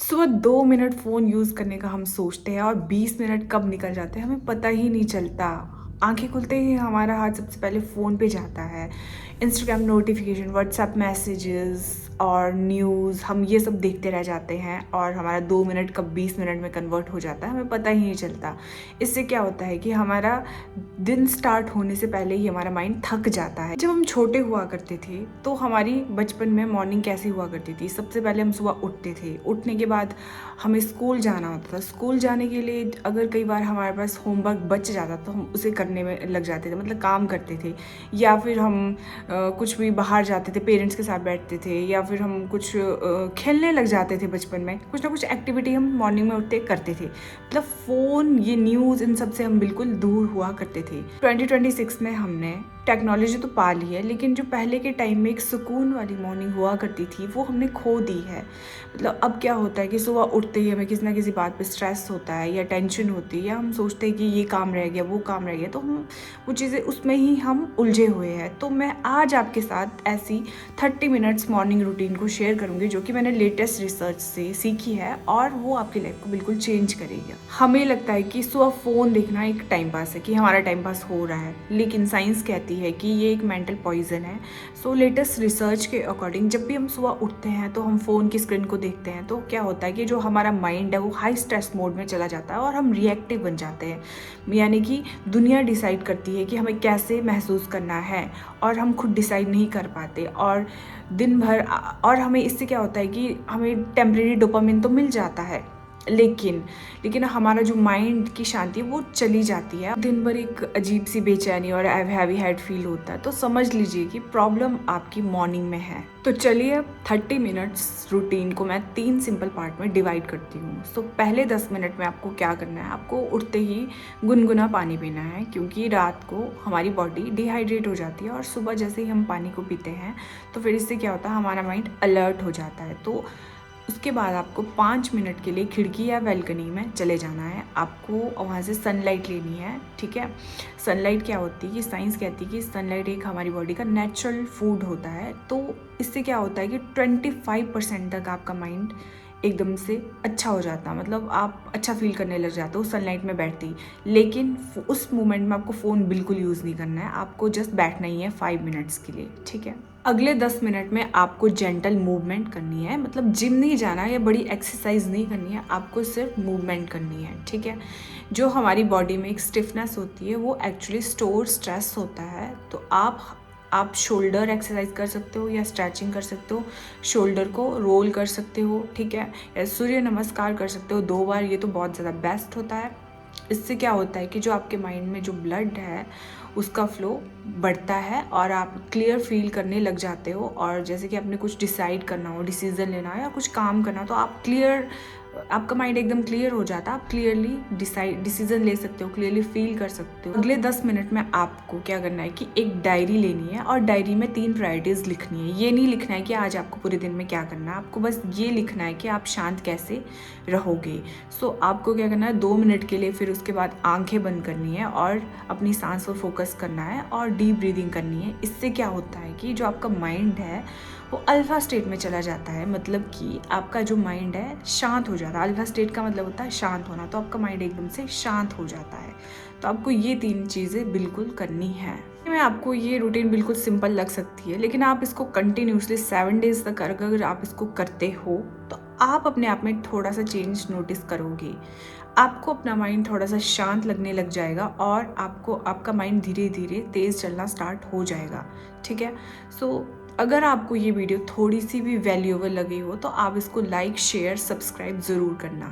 सुबह 2 minute phone use करने का हम सोचते हैं और 20 मिनट कब निकल जाते हैं हमें पता ही नहीं चलता। आँखें खुलते ही हमारा हाथ सबसे पहले फ़ोन पे जाता है। इंस्टाग्राम नोटिफ़िकेशन, व्हाट्सएप मैसेजेस और न्यूज़, हम ये सब देखते रह जाते हैं और हमारा 2 मिनट कब 20 मिनट में कन्वर्ट हो जाता है हमें पता ही नहीं चलता। इससे क्या होता है कि हमारा दिन स्टार्ट होने से पहले ही हमारा माइंड थक जाता है। जब हम छोटे हुआ करते थे तो हमारी बचपन में मॉर्निंग कैसी हुआ करती थी? सबसे पहले हम सुबह उठते थे। उठने के बाद हमें स्कूल जाना होता था। स्कूल जाने के लिए अगर कई बार हमारे पास होमवर्क बच जाता तो हम उसे करने में लग जाते थे, मतलब काम करते थे। या फिर हम कुछ भी बाहर जाते थे, पेरेंट्स के साथ बैठते थे, या फिर हम कुछ खेलने लग जाते थे। बचपन में कुछ ना कुछ एक्टिविटी हम मॉर्निंग में उठते करते थे। मतलब फ़ोन, ये न्यूज़, इन सब से हम बिल्कुल दूर हुआ करते थे। 2026 में हमने टेक्नोलॉजी तो पा ली है, लेकिन जो पहले के टाइम में एक सुकून वाली मॉर्निंग हुआ करती थी वो हमने खो दी है। मतलब अब क्या होता है कि सुबह उठते ही हमें किसी ना किसी बात पे स्ट्रेस होता है या टेंशन होती है, या हम सोचते हैं कि ये काम रह गया, वो काम रह गया, तो हम वो चीज़ें उसमें ही हम उलझे हुए हैं। तो मैं आज आपके साथ ऐसी 30 मिनट्स मॉर्निंग रूटीन को शेयर करूँगी जो कि मैंने लेटेस्ट रिसर्च से सीखी है और वो आपकी लाइफ को बिल्कुल चेंज करेगी। हमें लगता है कि सुबह फ़ोन देखना एक टाइम पास है, कि हमारा टाइम पास हो रहा है, लेकिन साइंस कहती है कि ये एक मेंटल पॉइजन है। सो लेटेस्ट रिसर्च के अकॉर्डिंग जब भी हम सुबह उठते हैं तो हम फ़ोन की स्क्रीन को देखते हैं तो क्या होता है कि जो हमारा माइंड है वो हाई स्ट्रेस मोड में चला जाता है और हम रिएक्टिव बन जाते हैं। यानी कि दुनिया डिसाइड करती है कि हमें कैसे महसूस करना है और हम खुद डिसाइड नहीं कर पाते। और दिन भर और हमें इससे क्या होता है कि हमें टेम्परेरी डोपामिन तो मिल जाता है, लेकिन हमारा जो माइंड की शांति वो चली जाती है। दिन भर एक अजीब सी बेचैनी और हैवी हेड फील होता है। तो समझ लीजिए कि प्रॉब्लम आपकी मॉर्निंग में है। तो चलिए अब 30 मिनट्स रूटीन को मैं 3 सिंपल पार्ट में डिवाइड करती हूँ। सो पहले 10 मिनट में आपको क्या करना है? आपको उठते ही गुनगुना पानी पीना है, क्योंकि रात को हमारी बॉडी डिहाइड्रेट हो जाती है और सुबह जैसे ही हम पानी को पीते हैं तो फिर इससे क्या होता है, हमारा माइंड अलर्ट हो जाता है। तो उसके बाद आपको 5 मिनट के लिए खिड़की या बालकनी में चले जाना है। आपको वहाँ से सनलाइट लेनी है, ठीक है। सनलाइट क्या होती है कि साइंस कहती है कि सनलाइट एक हमारी बॉडी का नेचुरल फूड होता है। तो इससे क्या होता है कि 25% तक आपका माइंड एकदम से अच्छा हो जाता है, मतलब आप अच्छा फील करने लग जाते हो सनलाइट में बैठते ही। लेकिन उस मोमेंट में आपको फ़ोन बिल्कुल यूज़ नहीं करना है, आपको जस्ट बैठना ही है 5 मिनट्स के लिए, ठीक है। अगले 10 मिनट में आपको जेंटल मूवमेंट करनी है, मतलब जिम नहीं जाना है या बड़ी एक्सरसाइज नहीं करनी है, आपको सिर्फ मूवमेंट करनी है, ठीक है। जो हमारी बॉडी में एक स्टिफनेस होती है वो एक्चुअली स्टोर स्ट्रेस होता है। तो आप शोल्डर एक्सरसाइज कर सकते हो या स्ट्रेचिंग कर सकते हो, शोल्डर को रोल कर सकते हो, ठीक है, या सूर्य नमस्कार कर सकते हो 2 बार, ये तो बहुत ज़्यादा बेस्ट होता है। इससे क्या होता है कि जो आपके माइंड में जो ब्लड है उसका फ्लो बढ़ता है और आप क्लियर फील करने लग जाते हो। और जैसे कि आपने कुछ डिसाइड करना हो, डिसीजन लेना हो या कुछ काम करना हो, तो आपका माइंड एकदम क्लियर हो जाता है। आप क्लियरली डिसीजन ले सकते हो, क्लियरली फील कर सकते हो। अगले 10 मिनट में आपको क्या करना है कि एक डायरी लेनी है और डायरी में 3 प्रायोरिटीज़ लिखनी है। ये नहीं लिखना है कि आज आपको पूरे दिन में क्या करना है, आपको बस ये लिखना है कि आप शांत कैसे रहोगे। सो आपको क्या करना है, 2 मिनट के लिए फिर उसके बाद आंखें बंद करनी है और अपनी सांस पर फोकस करना है और डीप ब्रीदिंग करनी है। इससे क्या होता है कि जो आपका माइंड है वो अल्फा स्टेट में चला जाता है, मतलब कि आपका जो माइंड है शांत हो जाता है। अल्फा स्टेट का मतलब होता है शांत होना, तो आपका माइंड एकदम से शांत हो जाता है। तो आपको ये 3 चीज़ें बिल्कुल करनी है। मैं आपको ये रूटीन बिल्कुल सिंपल लग सकती है, लेकिन आप इसको कंटिन्यूसली 7 डेज तक अगर आप इसको करते हो तो आप अपने आप में थोड़ा सा चेंज नोटिस करोगे। आपको अपना माइंड थोड़ा सा शांत लगने लग जाएगा और आपका माइंड धीरे धीरे तेज़ चलना स्टार्ट हो जाएगा, ठीक है। सो अगर आपको ये वीडियो थोड़ी सी भी वैल्यूएबल लगी हो तो आप इसको लाइक, शेयर, सब्सक्राइब ज़रूर करना।